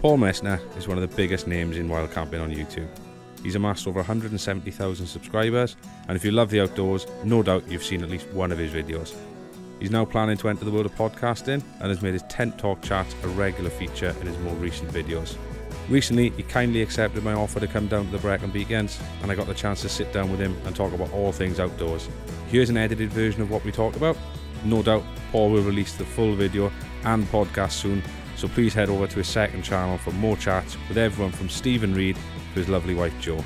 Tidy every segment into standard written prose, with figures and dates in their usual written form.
Paul Messner is one of the biggest names in wild camping on YouTube. He's amassed over 170,000 subscribers, and if you love the outdoors, no doubt you've seen at least one of his videos. He's now planning to enter the world of podcasting and has made his tent talk chat a regular feature in his more recent videos. Recently, he kindly accepted my offer to come down to the Brack and Beacons, and I got the chance to sit down with him and talk about all things outdoors. Here's an edited version of what we talked about. No doubt Paul will release the full video and podcast soon, so please head over to his second channel for more chats with everyone from Stephen Reed to his lovely wife Jo.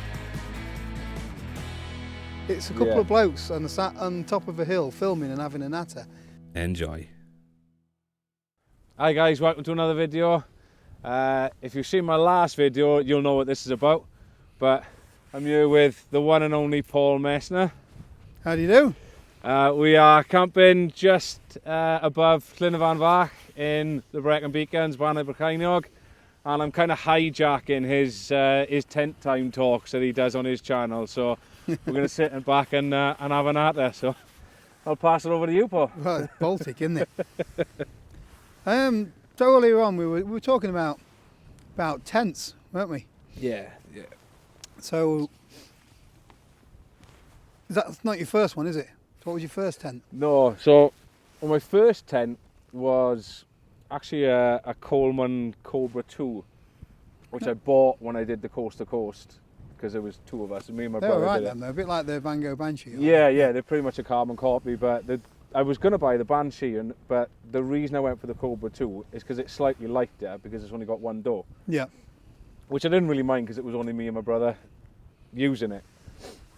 It's a couple of blokes on top of a hill filming and having a natter. Enjoy. Hi guys, welcome to another video. If you've seen my last video, you'll know what this is about. But I'm here with the one and only Paul Messner. How do you do? We are camping just above Llyn van Fach in the Beck and Beacons, Manor Brecon, and I'm kind of hijacking his tent time talks that he does on his channel. So we're going to sit in back and have a natter. So I'll pass it over to you, Paul. Well, it's Baltic, isn't it? So earlier on we were talking about tents, weren't we? Yeah. So that's not your first one, is it? What was your first tent? No, so well, my first tent was actually a Coleman Cobra 2, which I bought when I did the coast to coast, because there was two of us, me and my brother. They were right did then, though, a bit like the Van Gogh Banshee. Yeah, they're pretty much a carbon copy, but I was going to buy the Banshee, but the reason I went for the Cobra 2 is because it's slightly lighter, because it's only got one door. Yeah. Which I didn't really mind, because it was only me and my brother using it.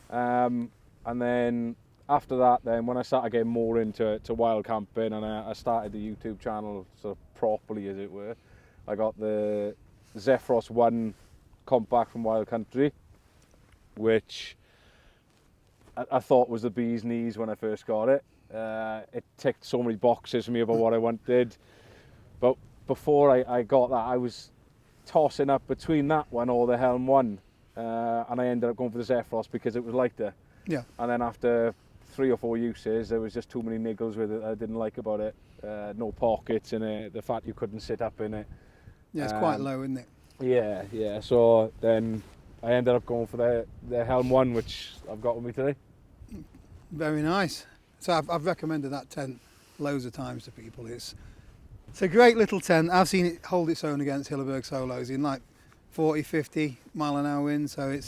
And then after that, then when I started getting more into wild camping, and I started the YouTube channel sort of properly, as it were, I got the Zephyros 1 compact from Wild Country, which I thought was the bee's knees when I first got it. It ticked so many boxes for me about what I wanted, but before I got that, I was tossing up between that one or the Helm 1, and I ended up going for the Zephyros because it was lighter. Yeah. And then after 3 or 4 uses, there was just too many niggles with it that I didn't like about it. No pockets in it, the fact you couldn't sit up in it. Yeah, it's quite low, isn't it? Yeah. So then I ended up going for the Helm 1, which I've got with me today. Very nice. So I've recommended that tent loads of times to people. It's a great little tent. I've seen it hold its own against Hilleberg solos in like 40, 50 mile an hour wind. So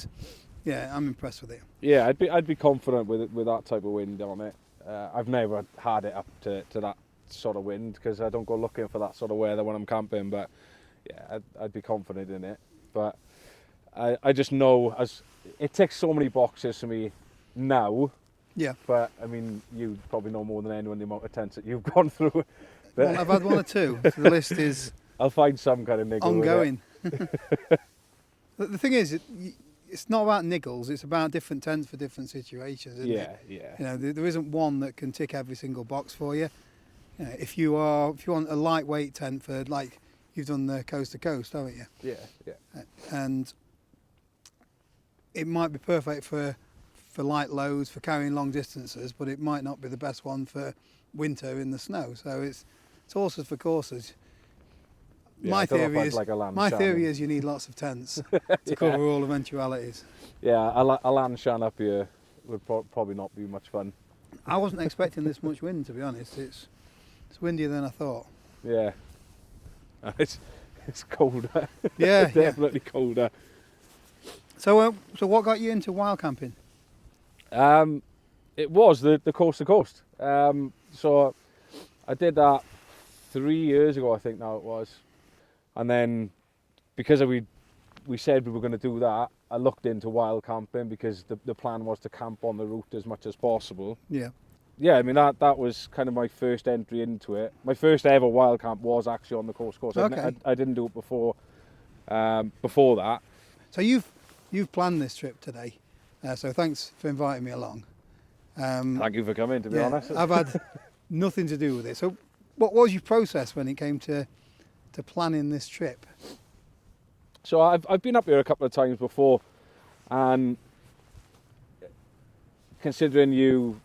I'm impressed with it. Yeah, I'd be confident with that type of wind on it. I've never had it up to that sort of wind, because I don't go looking for that sort of weather when I'm camping. But yeah, I'd be confident in it. But I just know, as it ticks so many boxes for me now. Yeah. But I mean, you probably know more than anyone the amount of tents that you've gone through. Well, I've had 1 or 2. So the list is I'll find some kind of niggle ongoing. The thing is, it's not about niggles. It's about different tents for different situations. Isn't it? Yeah. You know, there isn't one that can tick every single box for you. You know, if you want a lightweight tent for, like you've done the coast to coast, haven't you? Yeah. And it might be perfect for light loads, for carrying long distances, but it might not be the best one for winter in the snow. So it's horses for courses. Yeah, my theory is you need lots of tents to cover all eventualities. Yeah, a land shan up here would probably not be much fun. I wasn't expecting this much wind, to be honest. It's windier than I thought. Yeah, it's colder. Yeah, definitely colder. So what got you into wild camping? It was the coast to coast. So I did that 3 years ago, I think now it was. And then because we said we were going to do that, I looked into wild camping, because the plan was to camp on the route as much as possible. Yeah. Yeah, I mean, that was kind of my first entry into it. My first ever wild camp was actually on the coast. Okay. I didn't do it before that. So you've planned this trip today. So thanks for inviting me along. Thank you for coming, to be honest. I've had nothing to do with it. So what was your process when it came to planning this trip? So I've been up here a couple of times before, and considering you've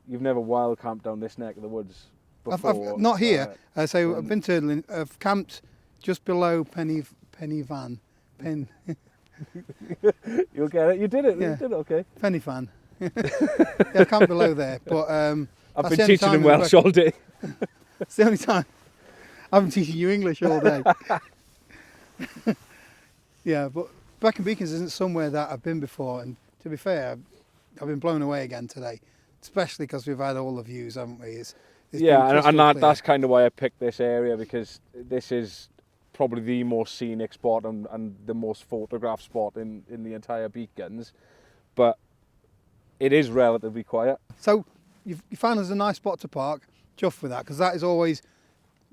never wild camped down this neck of the woods before. I've not here. So I've been to I've camped just below Penny Van. You'll get it. You did it. Yeah. You did it. Okay. Penny Fan. Yeah, camp below there. But I've that's been the only teaching time him in Welsh all day. It's the only time. I've been teaching you English all day. Yeah, but Brack and Beacons isn't somewhere that I've been before, and to be fair, I've been blown away again today, especially because we've had all the views, haven't we? It's Yeah, been crystal and clear. that's kind of why I picked this area, because this is probably the most scenic spot and the most photographed spot in the entire Beacons, but it is relatively quiet. So you found us a nice spot to park. Chuffed with that, because that is always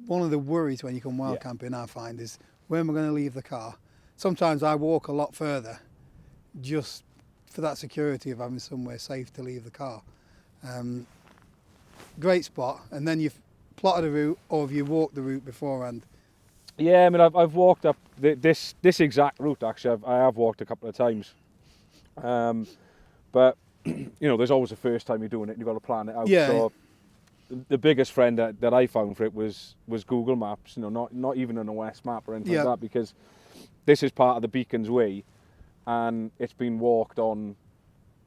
one of the worries when you come wild camping, I find, is where am I going to leave the car? Sometimes I walk a lot further just for that security of having somewhere safe to leave the car. Great spot, and then you've plotted a route, or have you walked the route beforehand? Yeah, I mean, I've walked up this exact route, actually. I have walked a couple of times. But, you know, there's always a first time you're doing it, and you've got to plan it out. Yeah. So the biggest friend that I found for it was Google Maps, you know, not even an OS map or anything like that, because this is part of the Beacons Way, and it's been walked on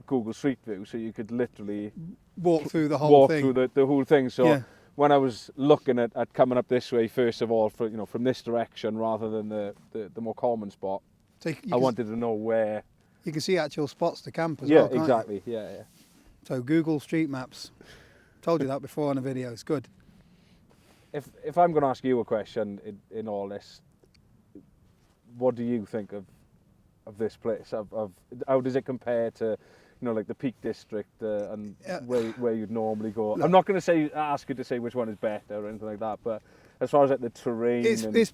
Google Street View, so you could literally Walk through the whole thing. Walk through the whole thing. So when I was looking at coming up this way, first of all, for, you know, from this direction rather than the more common spot, So I wanted to know where. You can see actual spots to camp as well, can't exactly. you? Yeah. So Google Street Maps. Told you that before in a video. It's good. If I'm going to ask you a question in all this, what do you think of this place? Of how does it compare to, you know, like the Peak District and where you'd normally go? Look, I'm not going to ask you to say which one is better or anything like that, but as far as like the terrain, it's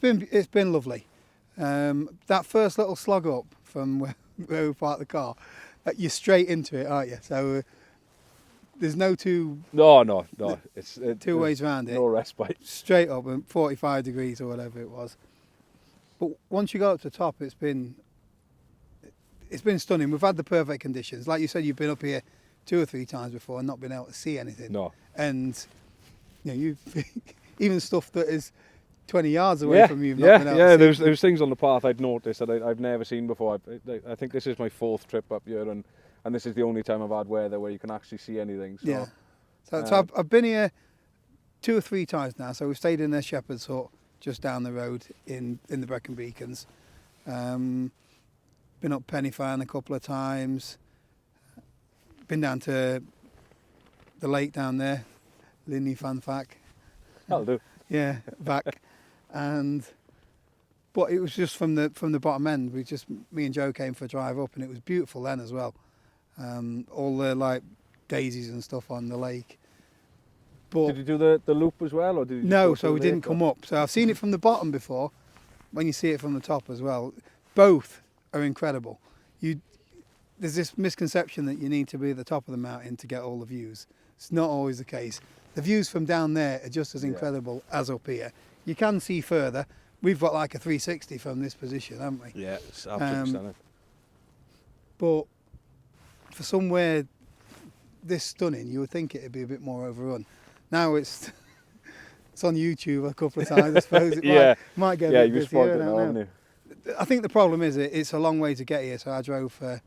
been lovely. That first little slog up from where we parked the car, you're straight into it, aren't you? So there's no no, it's two ways around it. No respite. Straight up, and 45 degrees or whatever it was. But once you got up to the top, it's been stunning. We've had the perfect conditions. Like you said, you've been up here 2 or 3 times before and not been able to see anything. No. And you know, you've even stuff that is 20 yards away from you. Not been able to see. There was things on the path I'd noticed that I've never seen before. I think this is my 4th trip up here, and this is the only time I've had weather where you can actually see anything. So, yeah. So I've been here 2 or 3 times now. So we've stayed in a shepherd's hut just down the road in the Beck and Beacons. Been up Penny Fan a couple of times. Been down to the lake down there, Linny Fan Fac. That'll do. Yeah, back. But it was just from the bottom end. Me and Joe came for a drive up, and it was beautiful then as well. All the like daisies and stuff on the lake. But did you do the loop as well, or did you? No, so we didn't come up. So I've seen it from the bottom before. When you see it from the top as well, both are incredible. There's this misconception that you need to be at the top of the mountain to get all the views. It's not always the case. The views from down there are just as incredible as up here. You can see further. We've got like a 360 from this position, haven't we? Yeah, it's absolutely stunning. But for somewhere this stunning, you would think it'd be a bit more overrun. Now it's on YouTube a couple of times, I suppose. It might get a bit you busier, spotted I it don't now, know. haven't you? I think the problem is it's a long way to get here, so I drove for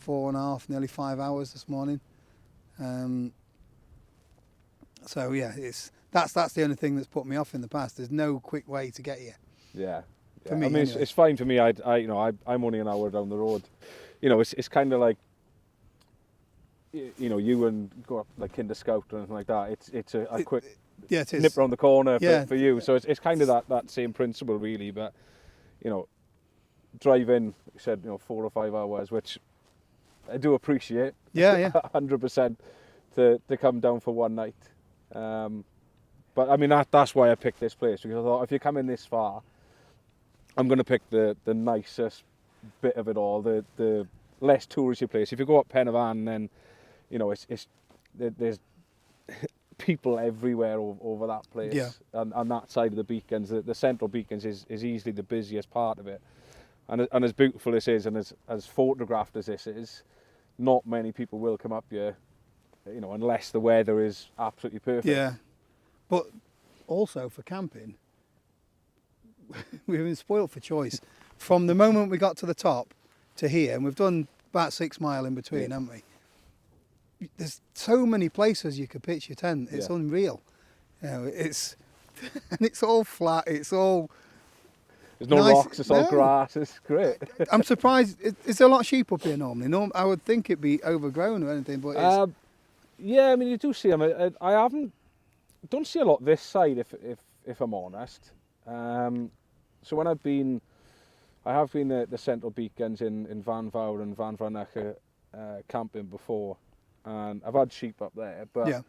4.5, nearly 5 hours this morning. So yeah, that's the only thing that's put me off in the past. There's no quick way to get here. Yeah. For me, I mean, anyway. it's fine for me. I'm only an hour down the road. You know, it's kind of like, you know, you and go up like Kinder Scout or anything like that. It's a quick it is. nip round the corner for you. So it's kind of that same principle really. But you know, driving, you said, you know, 4 or 5 hours, which I do appreciate. Yeah. 100% to come down for one night. But I mean, that's why I picked this place, because I thought if you're coming this far, I'm going to pick the nicest bit of it all, the less touristy place. If you go up Penavon, then you know there's people everywhere over that place. Yeah. And that side of the Beacons, the central Beacons is easily the busiest part of it. And as beautiful as this is, and as photographed as this is, not many people will come up here, you know, unless the weather is absolutely perfect. Yeah, but also for camping, we've been spoilt for choice from the moment we got to the top to here, and we've done about 6 mile in between, haven't we? There's so many places you could pitch your tent. It's unreal. You know, it's and it's all flat. It's all there's no nice. rocks. It's all grass. It's great. I'm surprised. Is there a lot of sheep up here normally? I would think it'd be overgrown or anything, but it's, yeah, I mean you do see them. I don't see a lot this side if I'm honest. So when I have been at the Central Beacons in Van Vawr and Van Vranach camping before, and I've had sheep up there, but yeah.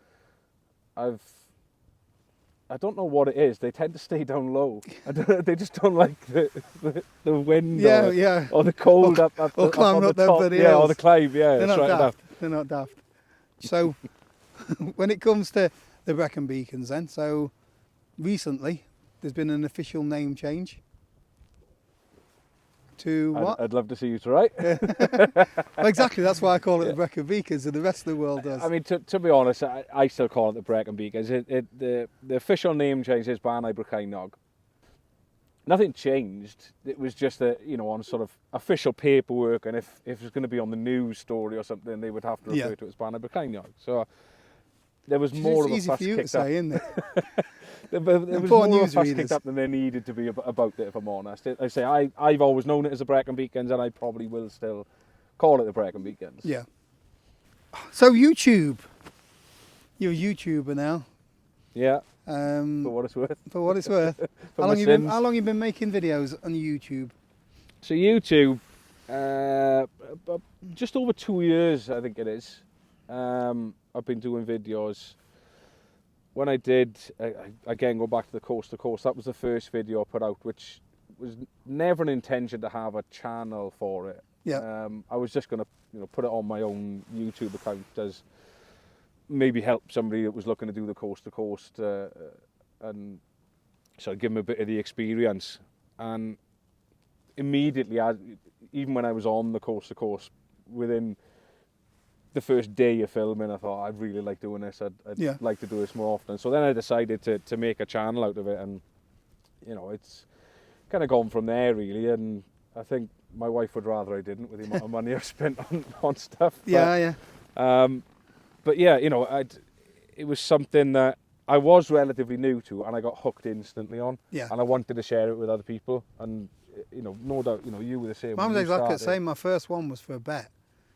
I don't know what it is. They tend to stay down low. They just don't like the wind or the cold up or climbing up the top. bloody hills. Or the climb. Yeah, they're not right daft. enough. They're not daft. So when it comes to the Beck and Beacons, then so recently there's been an official name change. To what? I'd love to see you try. Well, exactly, that's why I call it the Brecon Beacons, and the rest of the world does. I mean, to be honest, I still call it the Brack and Beacons. The official name change is Barnau Brecon. Nothing changed. It was just that, on sort of official paperwork, and if it's going to be on the news story or something, they would have to refer to it as Barnau Brecon. So there was more of a fuss kicked up. Isn't it? There was more of a fuss kicked up than there needed to be about it, if I'm honest. I say I've always known it as the Brack and Beacons, and I probably will still call it the Brack and Beacons. Yeah. So YouTube, you're a YouTuber now. Yeah. For what it's worth. For what it's worth. How long you been making videos on YouTube? So YouTube, just over 2 years, I think it is. I've been doing videos. When I did, again, go back to the coast to coast, that was the first video I put out, which was never an intention to have a channel for it. Yeah. I was just going to, put it on my own YouTube account as maybe help somebody that was looking to do the coast to coast, and sort of give them a bit of the experience. And immediately, even when I was on the coast to coast, within the first day of filming, I thought I'd really like doing this. I'd like to do this more often. So then I decided to make a channel out of it, and it's kind of gone from there really. And I think my wife would rather I didn't, with the amount of money I've spent on stuff. But, but yeah, it was something that I was relatively new to, and I got hooked instantly on. Yeah. And I wanted to share it with other people, and no doubt, you were the same. Mine was exactly the same. My first one was for a bet.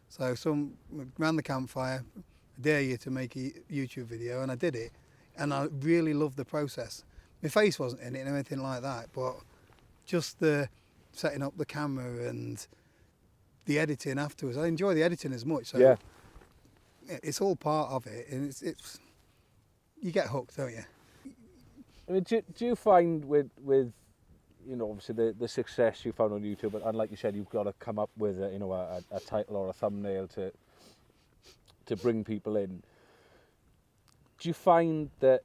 So around the campfire, I dare you to make a YouTube video, and I did it, and I really loved the process. My face wasn't in it or anything like that, but just the setting up the camera and the editing afterwards. I enjoy the editing as much. So yeah, it's all part of it, and it's you get hooked, don't you? I mean, do you find with obviously the success you found on YouTube, and like you said, you've got to come up with a title or a thumbnail to bring people in. Do you find that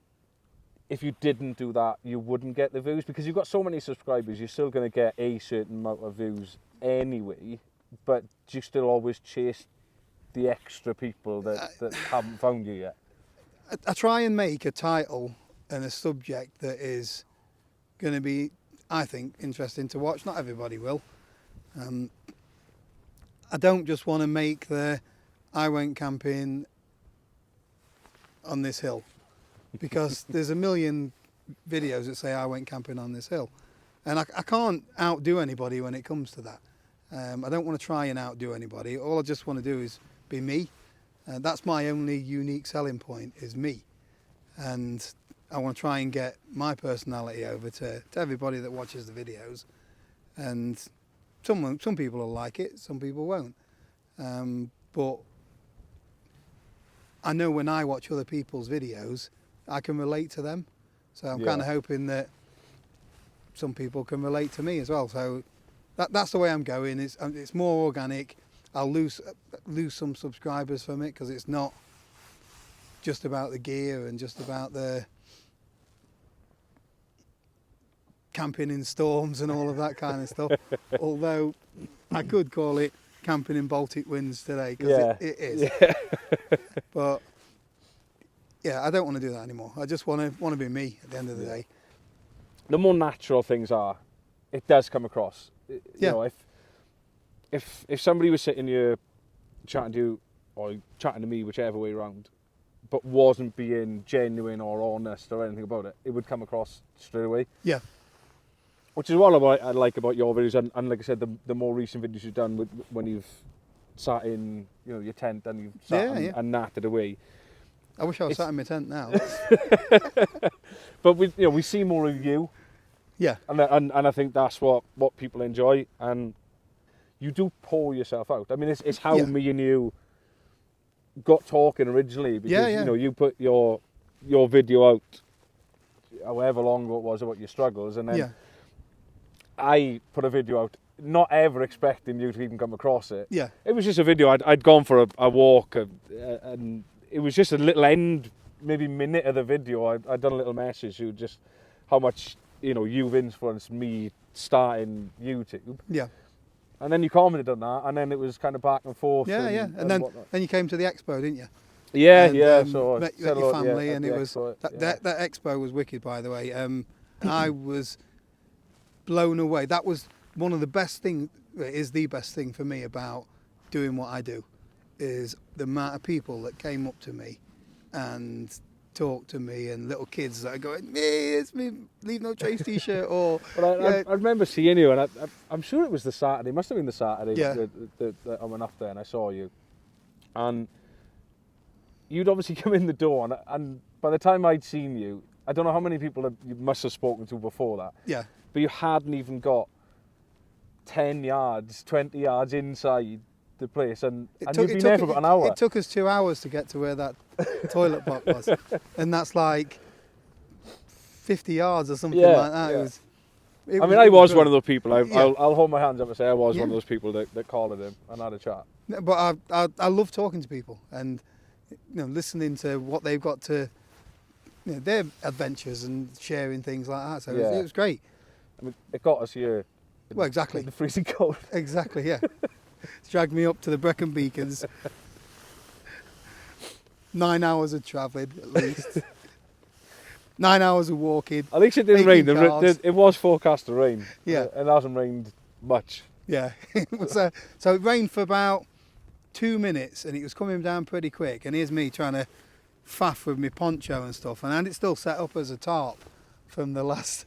if you didn't do that, you wouldn't get the views? Because you've got so many subscribers, you're still going to get a certain amount of views anyway, but do you still always chase the extra people that haven't found you yet? I try and make a title and a subject that is going to be, I think, interesting to watch. Not everybody will. I don't just want to make I went camping on this hill, because there's a million videos that say I went camping on this hill, and I can't outdo anybody when it comes to that. I don't want to try and outdo anybody. All I just want to do is be me. That's my only unique selling point, is me. And I want to try and get my personality over to everybody that watches the videos. And some people will like it, some people won't. But I know when I watch other people's videos, I can relate to them. So I'm kind of hoping that some people can relate to me as well. So that's the way I'm going. It's more organic. I'll lose some subscribers from it, because it's not just about the gear and just about the camping in storms and all of that kind of stuff. Although I could call it camping in Baltic winds today, because it is. Yeah. But yeah, I don't want to do that anymore. I just want to be me at the end of the day. The more natural things are, it does come across. You Yeah. know, if somebody was sitting here chatting to you or chatting to me, whichever way around, but wasn't being genuine or honest or anything about it, it would come across straight away. Yeah. Which is what I like about your videos, and like I said, the more recent videos you've done when you've sat in, you know, your tent and you've sat and natted away. I wish I was sat in my tent now. But we see more of you. Yeah. And I think that's what people enjoy, and you do pour yourself out. I mean, it's how me and you got talking originally, because you know, you put your video out however long ago it was about your struggles, and then I put a video out, not ever expecting you to even come across it. Yeah. It was just a video. I'd gone for a walk, and it was just a little end, maybe minute of the video. I'd done a little message to just how much, you know, you've influenced me starting YouTube. Yeah. And then you commented on that, and then it was kind of back and forth. And then you came to the Expo, didn't you? Yeah, so met your family, and it was Expo, that Expo was wicked, by the way. I was blown away. That was one of the best thing. It is the best thing for me about doing what I do, is the amount of people that came up to me and talked to me, and little kids that are going, "Hey, it's me, Leave No Trace T-shirt," or. But I remember seeing you, and I'm sure it was the Saturday. It must have been the Saturday that I went up there and I saw you, and you'd obviously come in the door, and by the time I'd seen you, I don't know how many people you must have spoken to before that. Yeah. But you hadn't even got 10 yards, 20 yards inside the place, and you'd been there for about an hour. It took us 2 hours to get to where that toilet block was, and that's like 50 yards or something like that. Yeah. I was one of those people. I'll hold my hands up and say I was one of those people that called him and had a chat. But I love talking to people and, you know, listening to what they've got to, you know, their adventures and sharing things like that. So it was great. I mean, it got us here. Well, exactly. In the freezing cold. Exactly, yeah. It's dragged me up to the Brecon Beacons. 9 hours of travelling, at least. 9 hours of walking. At least it didn't rain. It was forecast to rain. Yeah. It hasn't rained much. Yeah. So it rained for about 2 minutes, and it was coming down pretty quick. And here's me trying to faff with my poncho and stuff, and it's still set up as a tarp from the last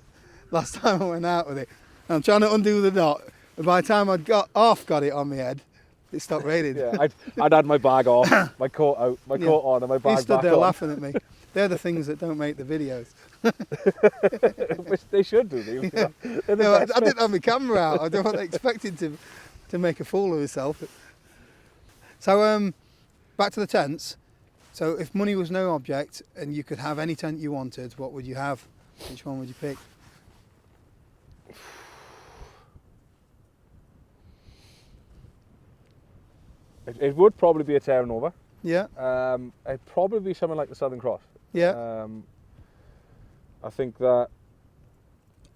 time I went out with it. And I'm trying to undo the knot, and by the time I'd got it on my head, it stopped raining. Yeah, I'd had my bag off, my coat out, my coat on, and my bag back on. He stood there laughing at me. They're the things that don't make the videos. Which they should do. Yeah. No, I didn't have my camera out. I wasn't expecting to make a fool of myself. So back to the tents. So if money was no object and you could have any tent you wanted, what would you have? Which one would you pick? It would probably be a Terra Nova. Yeah. It'd probably be something like the Southern Cross. Yeah. I think that,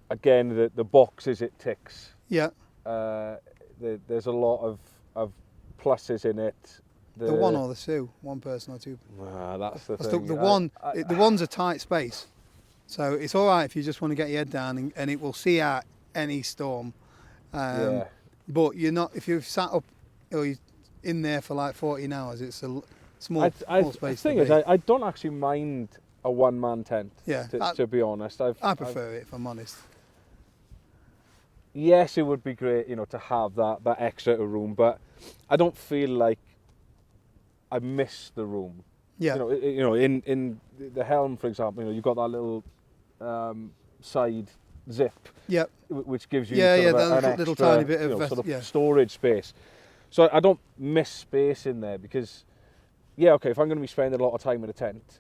again, the boxes it ticks. Yeah. There's a lot of pluses in it. The one or the two? One person or two? That's the thing. The one's a tight space. So it's all right if you just want to get your head down and it will see out any storm. But you're not, if you've sat up or you're in there for like 14 hours, it's a small space. The thing is, I don't actually mind a one-man tent, to be honest. I prefer it, if I'm honest. Yes, it would be great, you know, to have that extra room, but I don't feel like I miss the room. Yeah. You know, in the helm, for example, you know, you've got that little side zip. Yep. Which gives you that little tiny bit of sort of storage space. So I don't miss space in there because, okay, if I'm going to be spending a lot of time in a tent,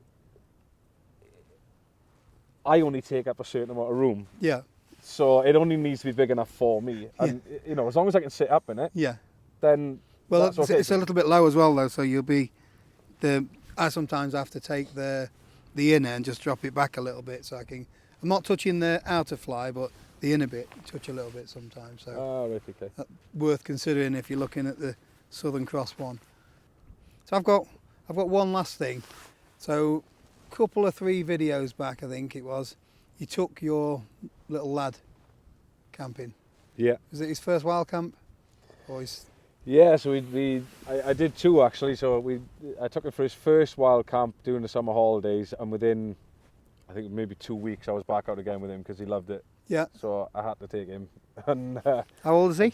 I only take up a certain amount of room. Yeah. So it only needs to be big enough for me. And, you know, as long as I can sit up in it, then that's okay. It's a little bit low as well, though, so you'll be... I sometimes have to take the inner and just drop it back a little bit so I can... I'm not touching the outer fly, but the inner bit, touch a little bit sometimes. So right, okay. That's worth considering if you're looking at the Southern Cross one. So I've got one last thing. So a couple of 3 videos back, I think it was, you took your little lad camping. Yeah. Was it his first wild camp? Or his... Yeah, so I did 2 actually. So I took him for his first wild camp during the summer holidays, and within, I think maybe 2 weeks, I was back out again with him because he loved it. Yeah. So I had to take him. And how old is he?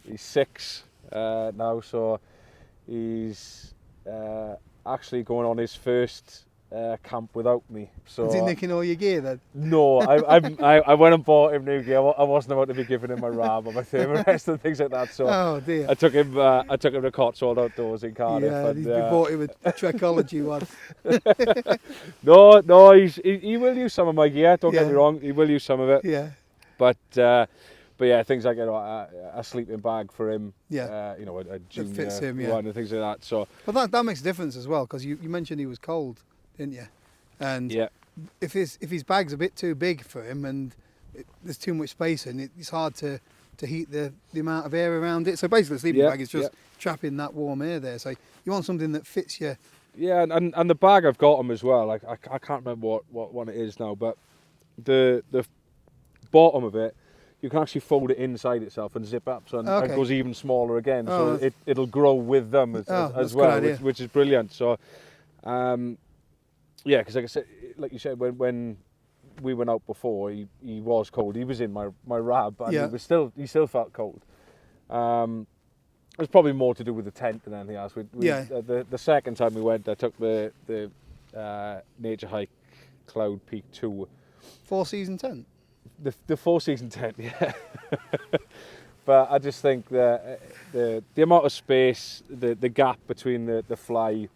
he's 6 now, so he's actually going on his first camp without me. So Is he nicking all your gear then? no, I went and bought him new gear. I wasn't about to be giving him my ram or my thermarest and things like that. So Oh dear. I took him to Cotswold Outdoors in Cardiff. Yeah, and, you bought him a Trekology one. no, he will use some of my gear. Don't get me wrong, he will use some of it. Yeah. But yeah, things like a sleeping bag for him. Yeah. A junior fits him, yeah. one and things like that. So But that makes a difference as well, because you mentioned he was cold, didn't you? And yeah, if his bag's a bit too big for him and there's too much space in it, it's hard to heat the amount of air around it. So basically, the sleeping bag is just trapping that warm air there. So you want something that fits you. yeah, and the bag I've got him as well. Like I can't remember what one it is now, but the bottom of it, you can actually fold it inside itself and zip up, so it goes even smaller again. Oh, so it'll grow with them as well, which is brilliant. So, yeah, because like I said, like you said, when we went out before, he was cold. He was in my rab, and he still felt cold. It was probably more to do with the tent than anything else. The second time we went, I took the Nature Hike Cloud Peak 2. 4-season tent? The 4-season tent, yeah. But I just think the amount of space, the gap between the fly,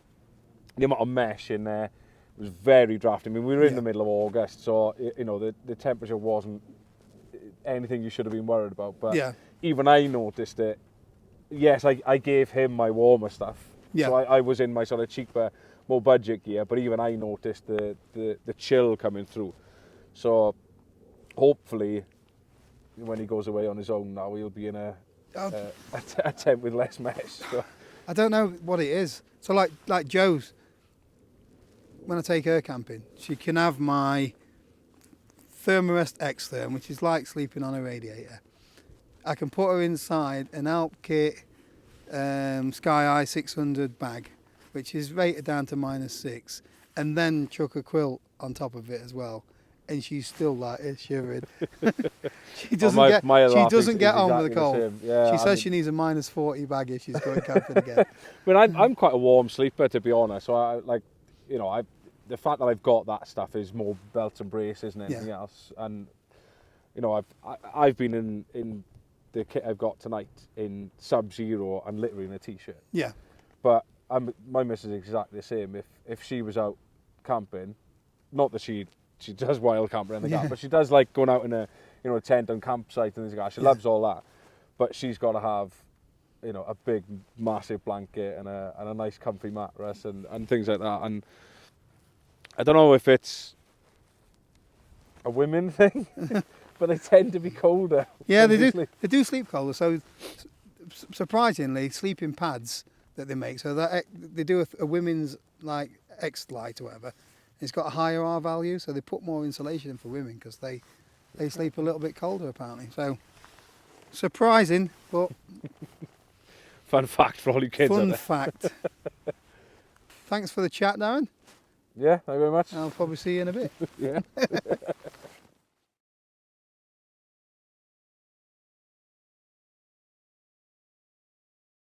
the amount of mesh in there was very drafty. I mean, we were in the middle of August, so the temperature wasn't anything you should have been worried about. But even I noticed it. Yes, I gave him my warmer stuff. Yeah. So I was in my sort of cheaper, more budget gear, but even I noticed the chill coming through. So hopefully, when he goes away on his own now, he'll be in a tent with less mesh. So. I don't know what it is. So like Joe's, when I take her camping, she can have my Thermarest X-Therm, which is like sleeping on a radiator. I can put her inside an Alp Kit Sky Eye 600 bag, which is rated down to -6, and then chuck a quilt on top of it as well. And she's still like shivering. She doesn't get on with the cold. Yeah, she says she needs a -40 bag if she's going camping again. But I'm quite a warm sleeper, to be honest. So the fact that I've got that stuff is more belt and braces than anything else. And I've been in the kit I've got tonight in Sub-Zero and literally in a t-shirt. Yeah. But my missus is exactly the same. If she was out camping, not that she does wild camp or anything like that, but she does like going out in a tent and campsite and things like that. She loves all that, but she's got to have a big massive blanket and a nice comfy mattress and things like that. And I don't know if it's a women thing, but they tend to be colder. Yeah, they do sleep colder. So surprisingly, sleeping pads that they make, so that they do a women's like X-Lite or whatever. It's got a higher R value, so they put more insulation in for women because they sleep a little bit colder apparently. So surprising, but fun fact for all you kids out there. Fun fact. Thanks for the chat, Darren. Yeah, thank you very much. I'll probably see you in a bit. Yeah.